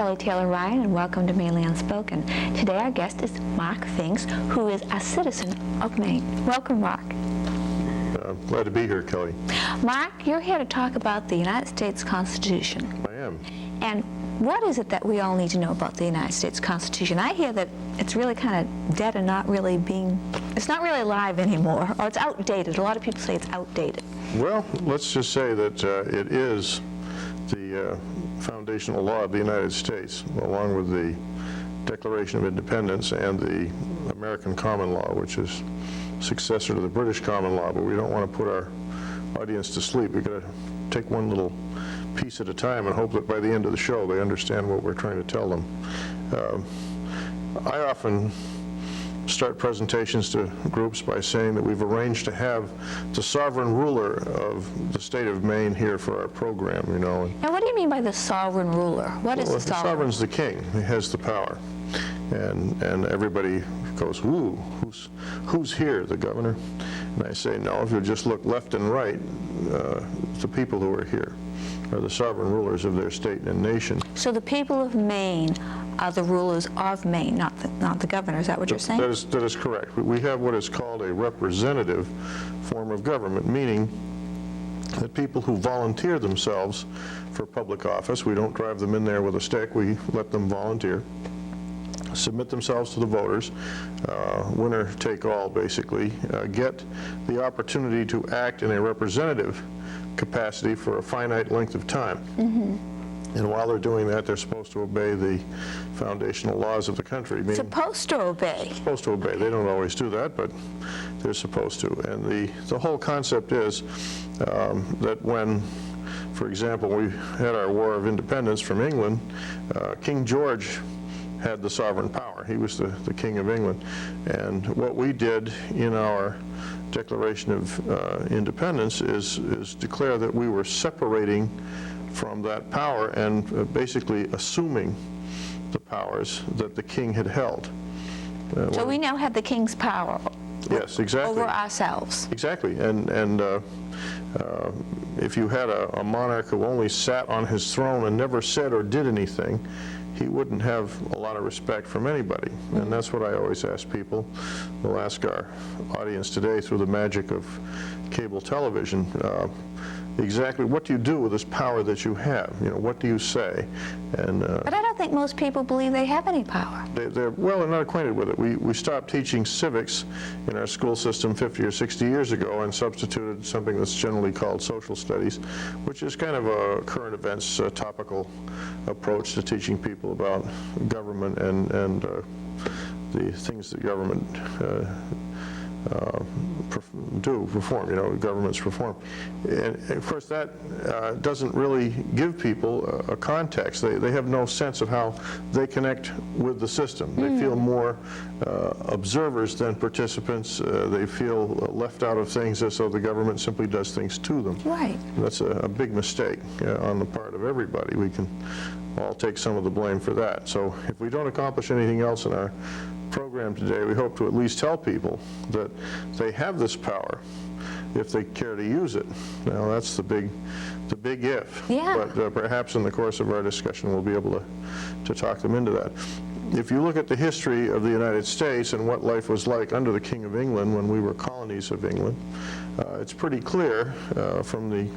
Kelly Taylor Ryan, and welcome to Mainely Unspoken. Today our guest is Mark Finks, who is a citizen of Maine. Welcome, Mark. Glad to be here, Kelly. Mark, you're here to talk about the United States Constitution. I am. And what is it that we all need to know about the United States Constitution? I hear that it's really kind of dead and it's not really alive anymore, or it's outdated. A lot of people say it's outdated. Well, let's just say that it is the foundational law of the United States, along with the Declaration of Independence and the American Common Law, which is successor to the British Common Law. But we don't want to put our audience to sleep. We've got to take one little piece at a time and hope that by the end of the show they understand what we're trying to tell them. I often start presentations to groups by saying that we've arranged to have the sovereign ruler of the state of Maine here for our program, you know. Now, what do you mean by the sovereign ruler? What is the sovereign? The sovereign's the king. He has the power. And everybody goes, ooh, who's here, the governor? And I say, no, if you just look left and right, the people who are here are the sovereign rulers of their state and nation. So the people of Maine are the rulers of Maine, not the governor. Is that what you're saying? That is correct. We have what is called a representative form of government, meaning that people who volunteer themselves for public office, we don't drive them in there with a stick, we let them volunteer, submit themselves to the voters, winner take all basically, get the opportunity to act in a representative capacity for a finite length of time. Mm-hmm. And while they're doing that, they're supposed to obey the foundational laws of the country. Supposed to obey. Supposed to obey. They don't always do that, but they're supposed to. And the whole concept is that when, for example, we had our War of Independence from England, King George had the sovereign power. He was the King of England. And what we did in our Declaration of Independence is declare that we were separating from that power and basically assuming the powers that the king had held. So we now have the king's power. Yes, exactly. Over ourselves. Exactly. And if you had a monarch who only sat on his throne and never said or did anything, he wouldn't have a lot of respect from anybody. And that's what I always ask people. We'll ask our audience today through the magic of cable television, exactly what do you do with this power that you have? You know, what do you say? And but I don't think most people believe they have any power. They're not acquainted with it. We stopped teaching civics in our school system 50 or 60 years ago and substituted something that's generally called social studies, which is kind of a current events topical approach to teaching people about government and the things that government perform, you know, governments perform. And of course that doesn't really give people a context. They have no sense of how they connect with the system. They feel more observers than participants. They feel left out of things as though the government simply does things to them. Right. And that's a big mistake on the part of everybody. We can all take some of the blame for that. So if we don't accomplish anything else in our program today, we hope to at least tell people that they have this power if they care to use it. Now that's the big if. Yeah. But perhaps in the course of our discussion we'll be able to talk them into that. If you look at the history of the United States and what life was like under the King of England when we were colonies of England, it's pretty clear from the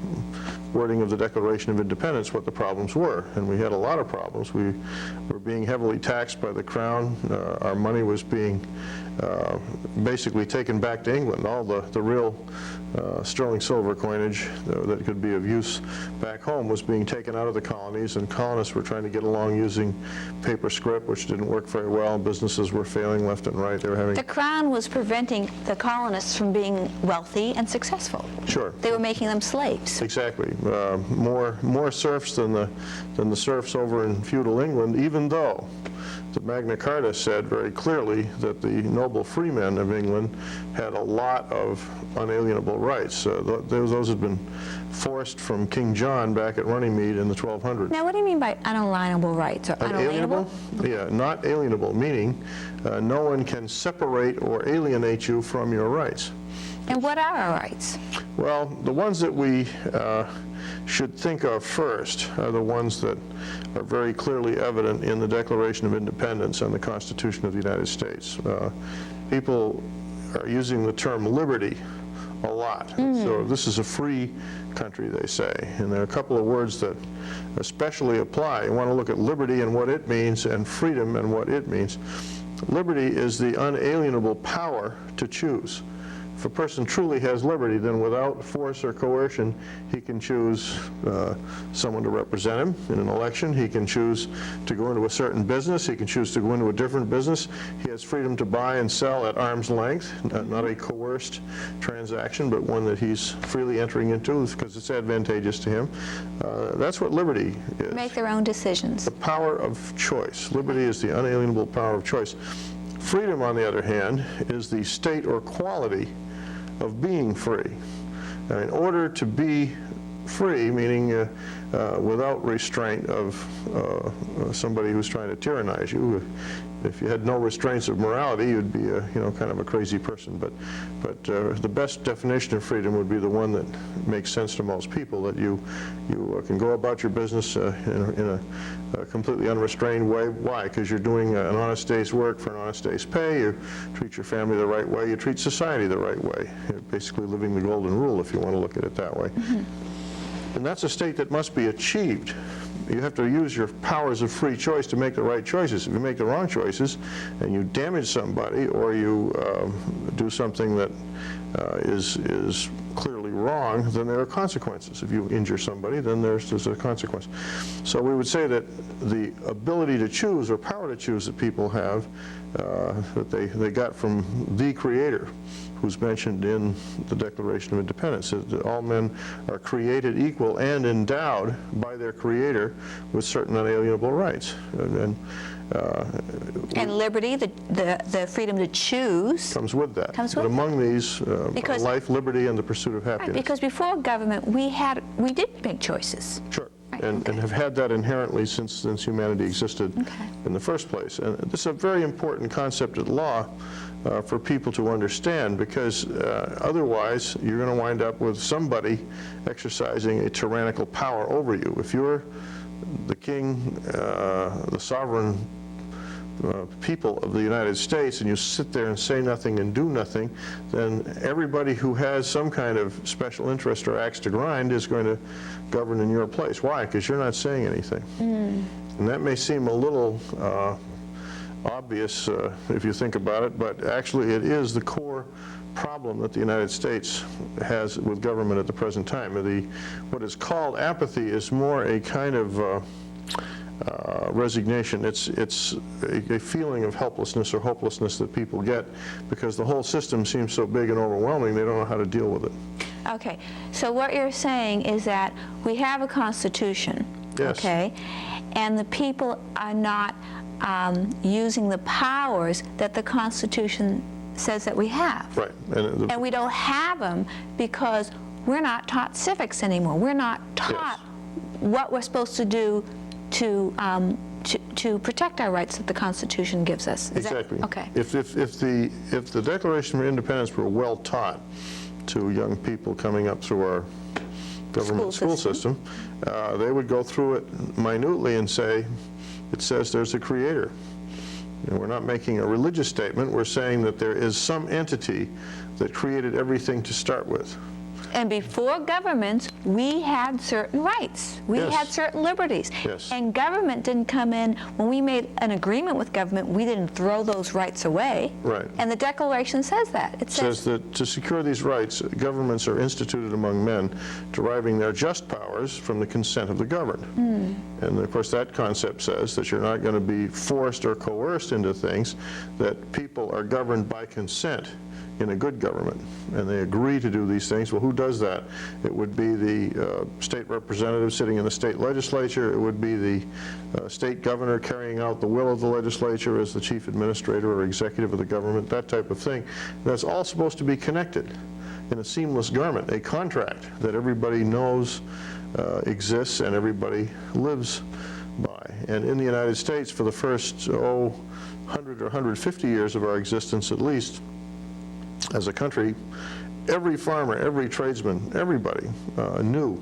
wording of the Declaration of Independence what the problems were. And we had a lot of problems. We were being heavily taxed by the Crown. Our money was being basically taken back to England. All the real sterling silver coinage that could be of use back home was being taken out of the colonies, and colonists were trying to get along using paper script, which didn't work very well. Businesses were failing left and right. They were having... The Crown was preventing the colonists from being wealthy and successful. Sure. They were making them slaves. Exactly. More serfs than the serfs over in feudal England, even though the Magna Carta said very clearly that the noble freemen of England had a lot of unalienable rights. Those had been forced from King John back at Runnymede in the 1200s. Now, what do you mean by unalienable rights? Or unalienable? Yeah, not alienable, meaning no one can separate or alienate you from your rights. And what are our rights? Well, the ones that we should think of first are the ones that are very clearly evident in the Declaration of Independence and the Constitution of the United States. People are using the term liberty a lot. So this is a free country, they say. And there are a couple of words that especially apply. You want to look at liberty and what it means, and freedom and what it means. Liberty is the unalienable power to choose. If a person truly has liberty, then without force or coercion, he can choose someone to represent him in an election. He can choose to go into a certain business. He can choose to go into a different business. He has freedom to buy and sell at arm's length, not a coerced transaction, but one that he's freely entering into because it's advantageous to him. That's what liberty is. Make their own decisions. The power of choice. Liberty is the unalienable power of choice. Freedom, on the other hand, is the state or quality of being free. Now, in order to be free, meaning without restraint of somebody who's trying to tyrannize you. If you had no restraints of morality, you'd be kind of a crazy person. But the best definition of freedom would be the one that makes sense to most people, that you can go about your business in a completely unrestrained way. Why? Because you're doing an honest day's work for an honest day's pay. You treat your family the right way. You treat society the right way. You're basically living the golden rule, if you want to look at it that way. And that's a state that must be achieved. You have to use your powers of free choice to make the right choices. If you make the wrong choices and you damage somebody, or you do something that is clearly wrong, then there are consequences. If you injure somebody, then there's a consequence. So we would say that the ability to choose, or power to choose, that people have, that they got from the Creator, who's mentioned in the Declaration of Independence, that all men are created equal and endowed by their Creator with certain unalienable rights. And liberty, the freedom to choose, comes with that. Comes with but among these are Because- life, liberty, and the pursuit of happiness. because before government, we did make choices. Sure. Right, And have had that inherently since humanity existed in the first place. And this is a very important concept of law for people to understand, because otherwise you're going to wind up with somebody exercising a tyrannical power over you. If you're the king, the sovereign people of the United States, and you sit there and say nothing and do nothing, then everybody who has some kind of special interest or axe to grind is going to govern in your place. Why? Because you're not saying anything. And that may seem a little obvious if you think about it, but actually it is the core problem that the United States has with government at the present time. What is called apathy is more a kind of resignation. It's a feeling of helplessness or hopelessness that people get because the whole system seems so big and overwhelming, they don't know how to deal with it. Okay, so what you're saying is that we have a constitution, Yes. okay, and the people are not using the powers that the Constitution says that we have. Right. And we don't have them because we're not taught civics anymore. We're not taught what we're supposed to do to protect our rights that the Constitution gives us. Is Exactly. That, okay. If the Declaration of Independence were well taught to young people coming up through our government school system, they would go through it minutely and say, it says there's a Creator. And we're not making a religious statement. We're saying that there is some entity that created everything to start with. And before governments, we had certain rights. We Yes. had certain liberties. Yes. And government didn't come in, when we made an agreement with government, we didn't throw those rights away. Right. And the Declaration says that. It It says that to secure these rights, governments are instituted among men, deriving their just powers from the consent of the governed. And of course that concept says that you're not going to be forced or coerced into things, that people are governed by consent in a good government, and they agree to do these things. Well, who does that? It would be the state representative sitting in the state legislature. It would be the state governor carrying out the will of the legislature as the chief administrator or executive of the government, that type of thing. That's all supposed to be connected in a seamless garment, a contract that everybody knows exists and everybody lives by. And in the United States, for the first 100 or 150 years of our existence at least, as a country, every farmer, every tradesman, everybody knew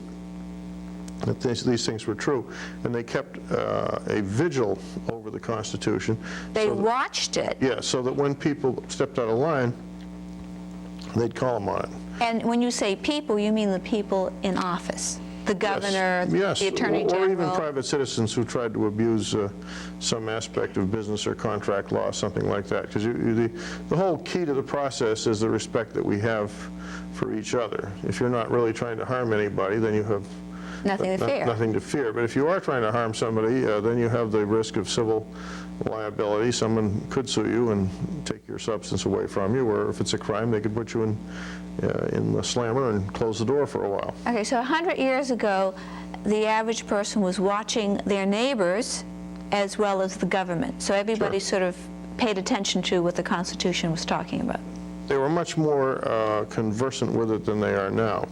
that these things were true, and they kept a vigil over the Constitution. They so that, watched it. Yeah, so that when people stepped out of line, they'd call them on it. And when you say people, you mean the people in office? The governor, yes. the attorney general? Or even private citizens who tried to abuse some aspect of business or contract law, something like that. Because the whole key to the process is the respect that we have for each other. If you're not really trying to harm anybody, then you have nothing to fear. Nothing to fear. But if you are trying to harm somebody, then you have the risk of civil liability. Someone could sue you and take your substance away from you, or if it's a crime, they could put you in the slammer and close the door for a while. Okay, so 100 years ago, the average person was watching their neighbors as well as the government. So everybody sort of paid attention to what the Constitution was talking about. They were much more conversant with it than they are now.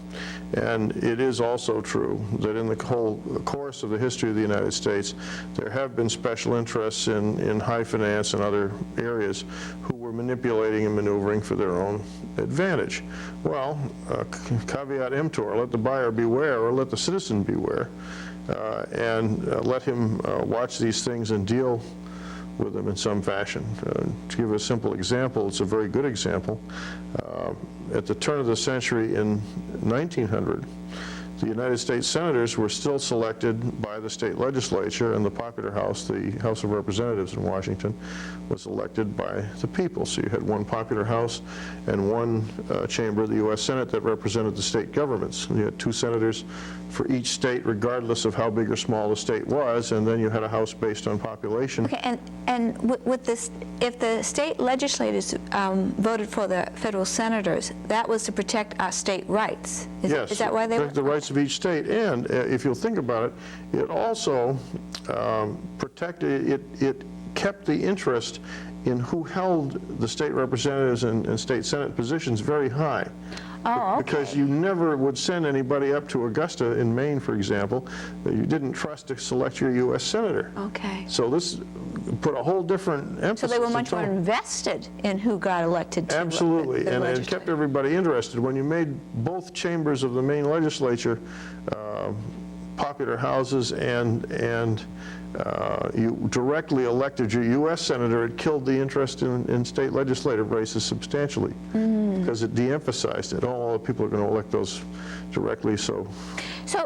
And it is also true that in the whole course of the history of the United States, there have been special interests in high finance and other areas who were manipulating and maneuvering for their own advantage. Well, caveat emptor, let the buyer beware, or let the citizen beware, and let him watch these things and deal with them in some fashion. To give a simple example, it's a very good example. At the turn of the century in 1900, the United States senators were still selected by the state legislature, and the popular house, the House of Representatives in Washington, was elected by the people. So you had one popular house and one chamber of the U.S. Senate that represented the state governments. And you had 2 senators for each state, regardless of how big or small the state was, and then you had a house based on population. Okay, and with this, if the state legislators voted for the federal senators, that was to protect our state rights. Yes, is that why they were? the rights of each state, and if you'll think about it, it also protected, it kept the interest in who held the state representatives and state senate positions very high. Oh, okay. Because you never would send anybody up to Augusta in Maine, for example, that you didn't trust to select your U.S. senator. Okay. So this put a whole different emphasis. So they were much more invested in who got elected to Absolutely, the and it legislature. kept everybody interested. When you made both chambers of the Maine legislature popular houses and you directly elected your U.S. senator, it killed the interest in state legislative races substantially because it de-emphasized it. All the people are going to elect those directly, so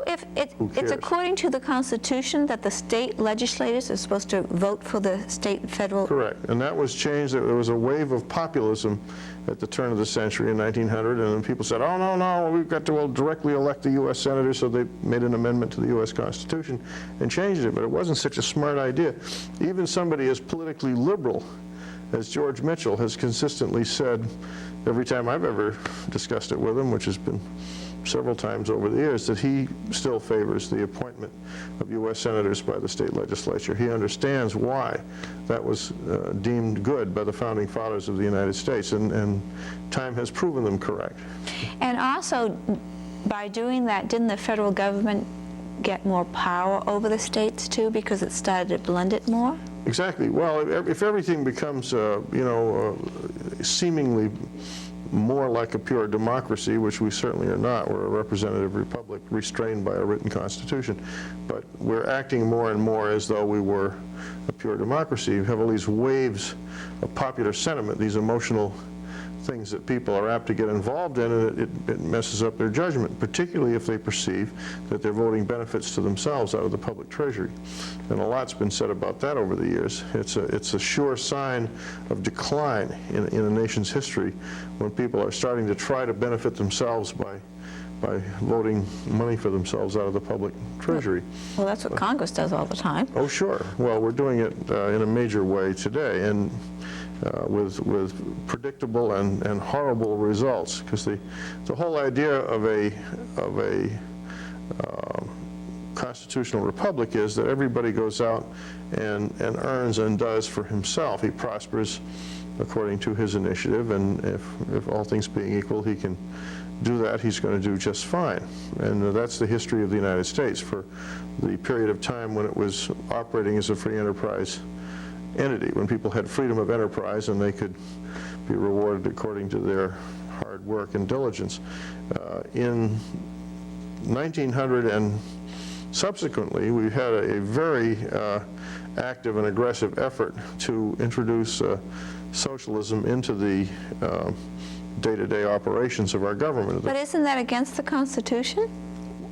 if it's according to the Constitution that the state legislators are supposed to vote for the state and federal... Correct, and that was changed. There was a wave of populism at the turn of the century in 1900, and then people said, oh, no, we've got to directly elect the U.S. senators, so they made an amendment to the U.S. Constitution and changed it, but it wasn't such a smart idea. Even somebody as politically liberal as George Mitchell has consistently said, every time I've ever discussed it with him, which has been several times over the years, that he still favors the appointment of U.S. senators by the state legislature. He understands why that was deemed good by the founding fathers of the United States, and time has proven them correct. And also, by doing that, didn't the federal government get more power over the states too, because it started to blend it more? Exactly. Well, if everything becomes, seemingly more like a pure democracy, which we certainly are not. We're a representative republic restrained by a written constitution. But we're acting more and more as though we were a pure democracy. You have all these waves of popular sentiment, these emotional things that people are apt to get involved in, and it messes up their judgment, particularly if they perceive that they're voting benefits to themselves out of the public treasury. And a lot's been said about that over the years. It's a sure sign of decline in a nation's history when people are starting to try to benefit themselves by voting money for themselves out of the public treasury. Well, that's what Congress does all the time. Oh, sure. Well, we're doing it in a major way today, and with predictable and horrible results, because the whole idea of a constitutional republic is that everybody goes out and earns and does for himself. He prospers according to his initiative, and if all things being equal, he can do that, he's going to do just fine. And that's the history of the United States for the period of time when it was operating as a free enterprise entity, when people had freedom of enterprise and they could be rewarded according to their hard work and diligence. In 1900 and subsequently, we had a very active and aggressive effort to introduce socialism into the day-to-day operations of our government. But isn't that against the Constitution?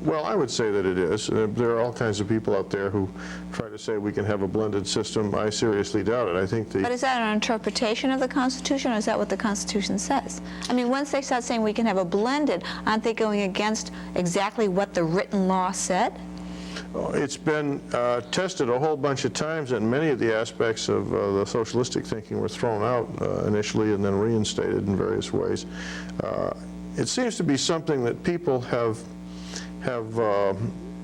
Well, I would say that it is. There are all kinds of people out there who try to say we can have a blended system. I seriously doubt it. I think But is that an interpretation of the Constitution, or is that what the Constitution says? I mean, once they start saying we can have a blended, aren't they going against exactly what the written law said? It's been tested a whole bunch of times, and many of the aspects of the socialistic thinking were thrown out initially and then reinstated in various ways. It seems to be something that people have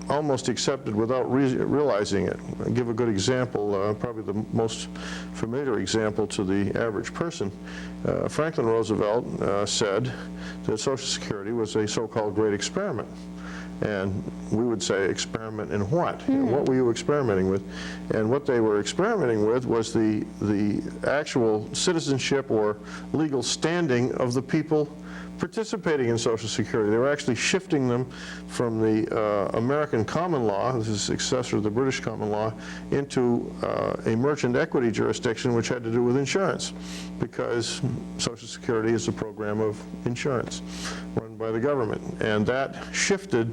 almost accepted without realizing it. I'll give a good example, probably the most familiar example to the average person. Franklin Roosevelt said that Social Security was a so-called great experiment. And we would say, experiment in what? What were you experimenting with? And what they were experimenting with was the actual citizenship or legal standing of the people participating in Social Security. They were actually shifting them from the American common law, this is successor to the British common law, into a merchant equity jurisdiction which had to do with insurance, because Social Security is a program of insurance run by the government. And that shifted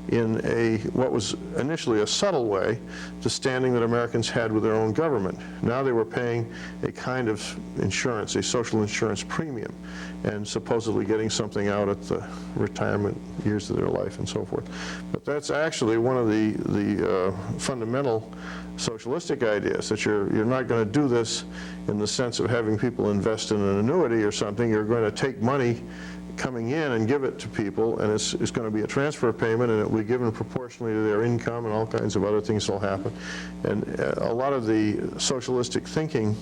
in what was initially a subtle way, the standing that Americans had with their own government. Now they were paying a kind of insurance, a social insurance premium, and supposedly getting something out at the retirement years of their life and so forth. But that's actually one of the fundamental socialistic ideas, that you're not going to do this in the sense of having people invest in an annuity or something. You're going to take money coming in and give it to people, and it's going to be a transfer payment, and it will be given proportionally to their income, and all kinds of other things will happen. And a lot of the socialistic thinking,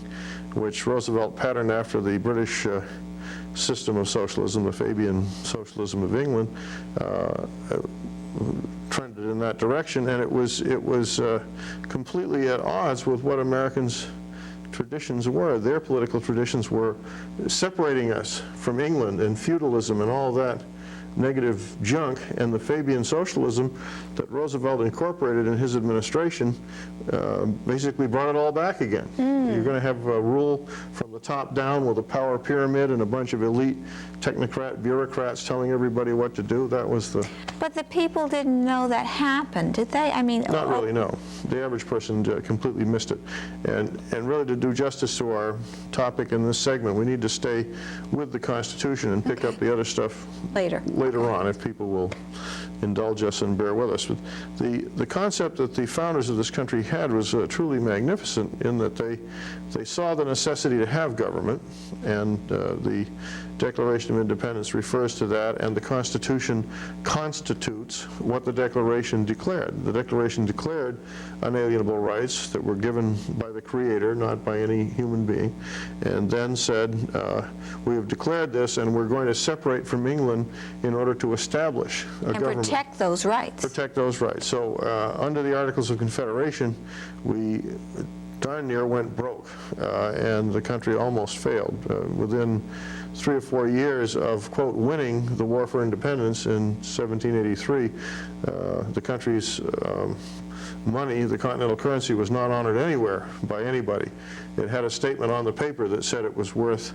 which Roosevelt patterned after the British system of socialism, the Fabian socialism of England, trended in that direction, and it was completely at odds with what Americans' traditions were. Their political traditions were separating us from England and feudalism and all that negative junk, and the Fabian socialism that Roosevelt incorporated in his administration basically brought it all back again. You're going to have a rule from the top down with a power pyramid and a bunch of elite technocrat bureaucrats telling everybody what to do. That was the... But the people didn't know that happened, did they? I mean... Not really, no. The average person completely missed it. And really, to do justice to our topic in this segment, we need to stay with the Constitution and pick up the other stuff later on, if people will indulge us and bear with us. But the concept that the founders of this country had was truly magnificent, in that they saw the necessity to have government, and the Declaration of Independence refers to that, and the Constitution constitutes what the Declaration declared. The Declaration declared unalienable rights that were given by the Creator, not by any human being, and then said, we have declared this, and we're going to separate from England in order to establish a government. And protect those rights. Protect those rights. So under the Articles of Confederation, we darn near went broke, and the country almost failed. Within 3 or 4 years of, quote, winning the war for independence in 1783, the country's money, the continental currency, was not honored anywhere by anybody. It had a statement on the paper that said it was worth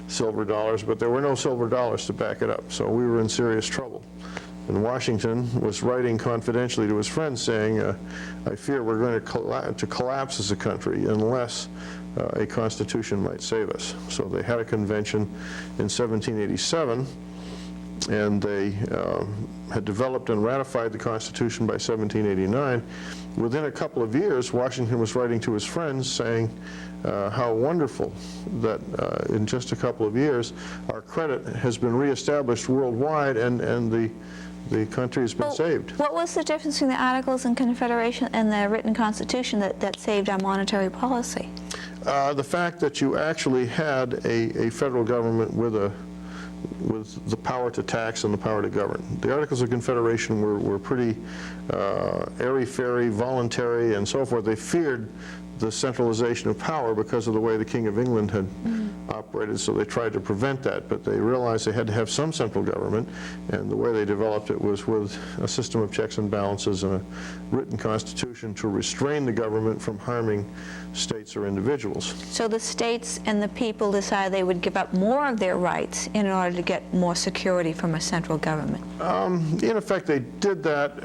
silver dollars, but there were no silver dollars to back it up, so we were in serious trouble. And Washington was writing confidentially to his friends saying, I fear we're going to collapse as a country unless a constitution might save us. So they had a convention in 1787, and they had developed and ratified the Constitution by 1789. Within a couple of years, Washington was writing to his friends saying how wonderful that in just a couple of years our credit has been reestablished worldwide, and the country has been saved. What was the difference between the Articles of Confederation and the written Constitution that saved our monetary policy? The fact that you actually had a federal government with the power to tax and the power to govern. The Articles of Confederation were pretty airy-fairy, voluntary, and so forth. They feared the centralization of power because of the way the King of England had operated, so they tried to prevent that, but they realized they had to have some central government, and the way they developed it was with a system of checks and balances and a written constitution to restrain the government from harming states or individuals. So the states and the people decided they would give up more of their rights in order to get more security from a central government. In effect, they did that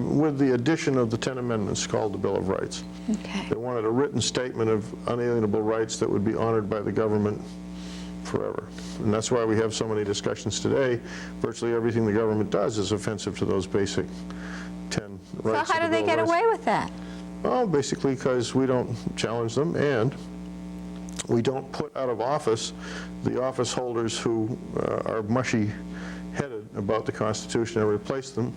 with the addition of the 10 amendments called the Bill of Rights. Okay. They wanted a written statement of unalienable rights that would be honored by the government forever. And that's why we have so many discussions today. Virtually everything the government does is offensive to those basic 10 rights. So how do they get away with that? Well, basically because we don't challenge them, and we don't put out of office the office holders who are mushy-headed about the Constitution, and replace them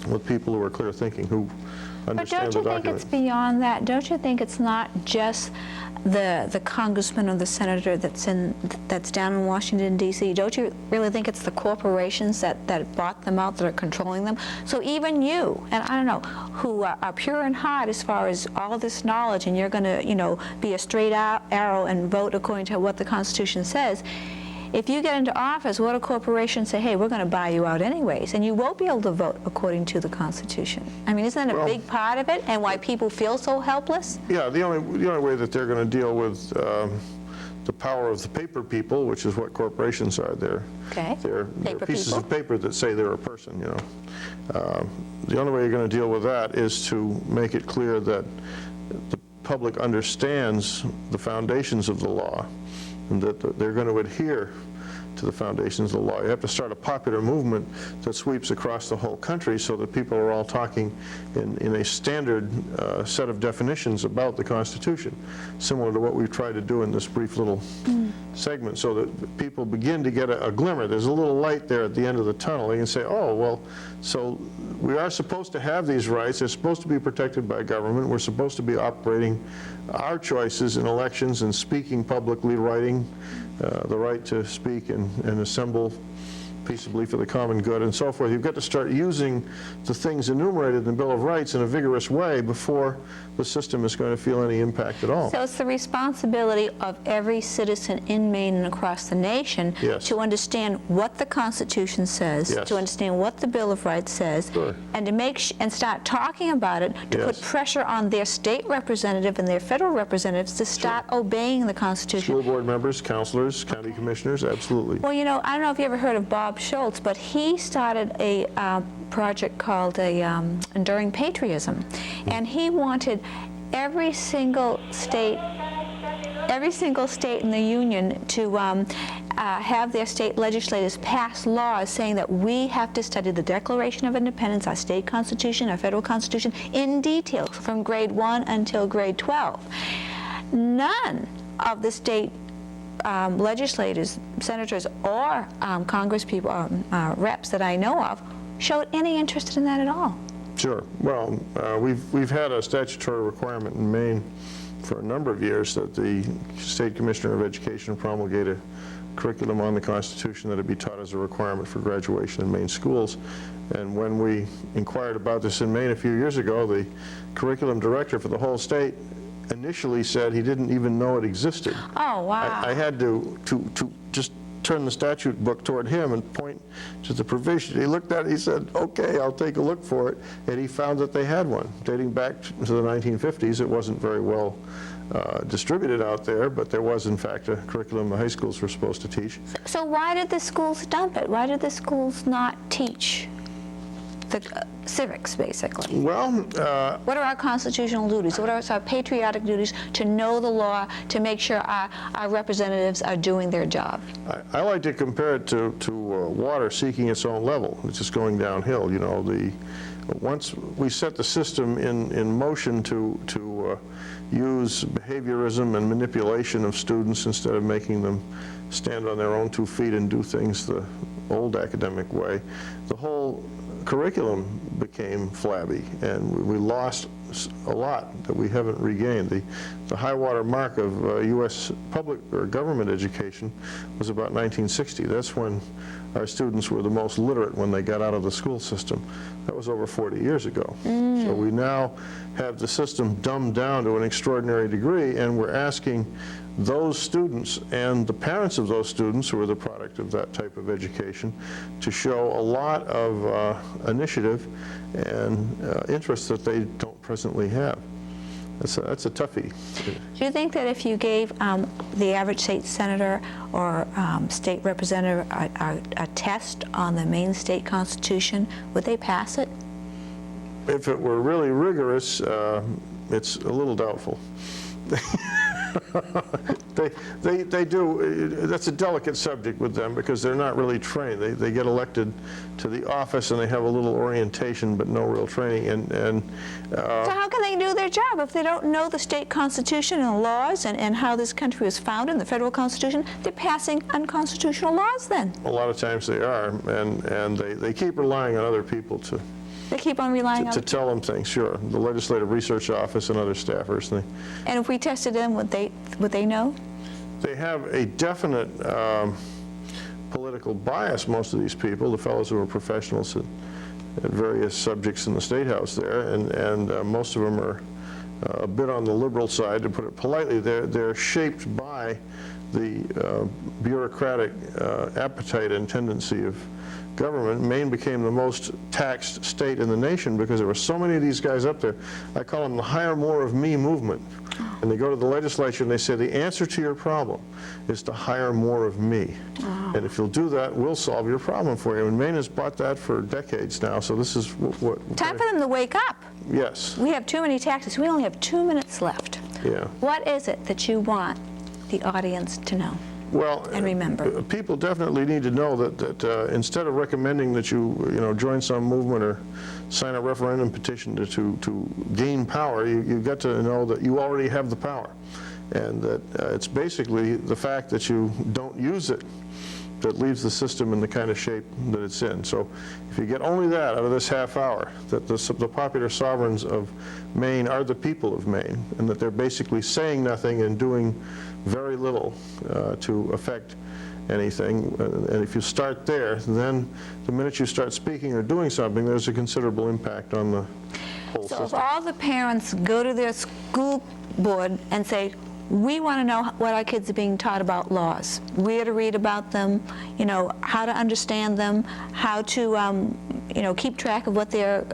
with people who are clear-thinking, who But understand don't the you think document. it's beyond that? Don't you think it's not just the congressman or the senator that's down in Washington, D.C.? Don't you really think it's the corporations that bought them out that are controlling them? So even you, and I don't know, who are pure in heart as far as all of this knowledge, and you're going to, you know, be a straight arrow and vote according to what the Constitution says, if you get into office, what do corporations say? Hey, we're going to buy you out anyways, and you won't be able to vote according to the Constitution. I mean, isn't that a big part of it, and why people feel so helpless? Yeah, the only way that they're going to deal with the power of the paper people, which is what corporations are, they're pieces of paper that say they're a person, you know. The only way you're going to deal with that is to make it clear that the public understands the foundations of the law, and that they're going to adhere to the foundations of the law. You have to start a popular movement that sweeps across the whole country so that people are all talking in a standard set of definitions about the Constitution, similar to what we've tried to do in this brief little segment, so that people begin to get a glimmer. There's a little light there at the end of the tunnel. They can say, oh, well, so we are supposed to have these rights. They're supposed to be protected by government. We're supposed to be operating our choices in elections and speaking publicly, writing the right to speak and assemble peaceably for the common good and so forth. You've got to start using the things enumerated in the Bill of Rights in a vigorous way before the system is going to feel any impact at all. So it's the responsibility of every citizen in Maine and across the nation to understand what the Constitution says, to understand what the Bill of Rights says, and to make and start talking about it, to put pressure on their state representative and their federal representatives to start obeying the Constitution. School board members, counselors, county commissioners, absolutely. Well, you know, I don't know if you ever heard of Bob Schultz, but he started a project called Enduring Patriotism, and he wanted every single state in the union to have their state legislators pass laws saying that we have to study the Declaration of Independence, our state constitution, our federal constitution, in detail from grade 1 until grade 12. None of the state legislators, senators, or congresspeople, reps that I know of showed any interest in that at all. Sure. Well, we've had a statutory requirement in Maine for a number of years that the State Commissioner of Education promulgate a curriculum on the Constitution that it be taught as a requirement for graduation in Maine schools. And when we inquired about this in Maine a few years ago, the curriculum director for the whole state initially said he didn't even know it existed. Oh, wow. I had to just turn the statute book toward him and point to the provision. He looked at it, he said, okay, I'll take a look for it, and he found that they had one. Dating back to the 1950s, it wasn't very well distributed out there, but there was, in fact, a curriculum the high schools were supposed to teach. So why did the schools dump it? Why did the schools not teach the civics, basically? Well, what are our constitutional duties? What are our patriotic duties to know the law, to make sure our representatives are doing their job? I like to compare it to water seeking its own level. It's just going downhill. You know, once we set the system in motion to use behaviorism and manipulation of students instead of making them stand on their own 2 feet and do things the old academic way, the whole curriculum became flabby, and we lost a lot that we haven't regained. The high water mark of U.S. public or government education was about 1960. That's when our students were the most literate when they got out of the school system. That was over 40 years ago. So we now have the system dumbed down to an extraordinary degree, and we're asking those students and the parents of those students who are the product of that type of education to show a lot of initiative and interest that they don't presently have. That's a toughie. Do you think that if you gave the average state senator or state representative a test on the Maine state constitution, would they pass it? If it were really rigorous, it's a little doubtful. They do. That's a delicate subject with them because they're not really trained. They get elected to the office and they have a little orientation but no real training. So how can they do their job if they don't know the state constitution and laws and how this country was founded in the federal constitution? They're passing unconstitutional laws then. A lot of times they are, and they keep relying on other people to They keep on relying on to tell them things, sure. The Legislative Research Office and other staffers. And if we tested them, would they know? They have a definite political bias, most of these people, the fellows who are professionals at various subjects in the State House there, and most of them are a bit on the liberal side, to put it politely. They're shaped by the bureaucratic appetite and tendency of government. Maine became the most taxed state in the nation because there were so many of these guys up there. I call them the hire more of me movement. And they go to the legislature and they say, the answer to your problem is to hire more of me. And if you'll do that, we'll solve your problem for you. And Maine has bought that for decades now, so this is what Time for them to wake up. Yes. We have too many taxes. We only have 2 minutes left. Yeah. What is it that you want the audience to know? Well, and remember, people definitely need to know that instead of recommending that you join some movement or sign a referendum petition to gain power, you've got to know that you already have the power, and that it's basically the fact that you don't use it that leaves the system in the kind of shape that it's in. So if you get only that out of this half hour, that the popular sovereigns of Maine are the people of Maine, and that they're basically saying nothing and doing very little to affect anything. And if you start there, then the minute you start speaking or doing something, there's a considerable impact on the whole system. So if all the parents go to their school board and say, we want to know what our kids are being taught about laws, where to read about them, how to understand them, how to, keep track of what their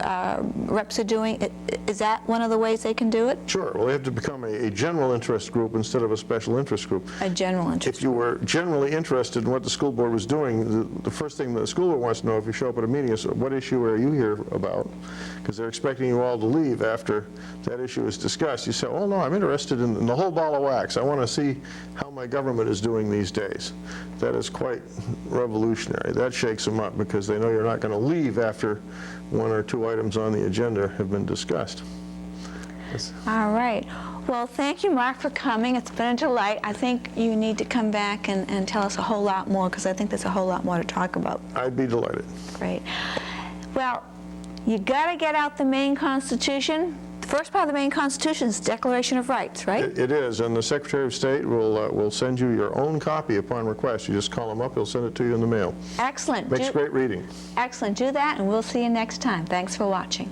reps are doing. Is that one of the ways they can do it? Sure. Well, they have to become a general interest group instead of a special interest group. A general interest If you were generally interested in what the school board was doing, the first thing the school board wants to know if you show up at a meeting is, what issue are you here about? Because they're expecting you all to leave after that issue is discussed. You say, oh no, I'm interested in the whole ball of wax. I want to see how my government is doing these days. That is quite revolutionary. That shakes them up because they know you're not going to leave after 1 or 2 items on the agenda have been discussed. All right. Well, thank you, Mark, for coming. It's been a delight. I think you need to come back and tell us a whole lot more, because I think there's a whole lot more to talk about. I'd be delighted. Great. Well, you got to get out the Maine Constitution. The first part of the Maine Constitution is Declaration of Rights, right? It is, and the Secretary of State will send you your own copy upon request. You just call him up, he'll send it to you in the mail. Excellent. Makes great reading. Excellent. Do that, and we'll see you next time. Thanks for watching.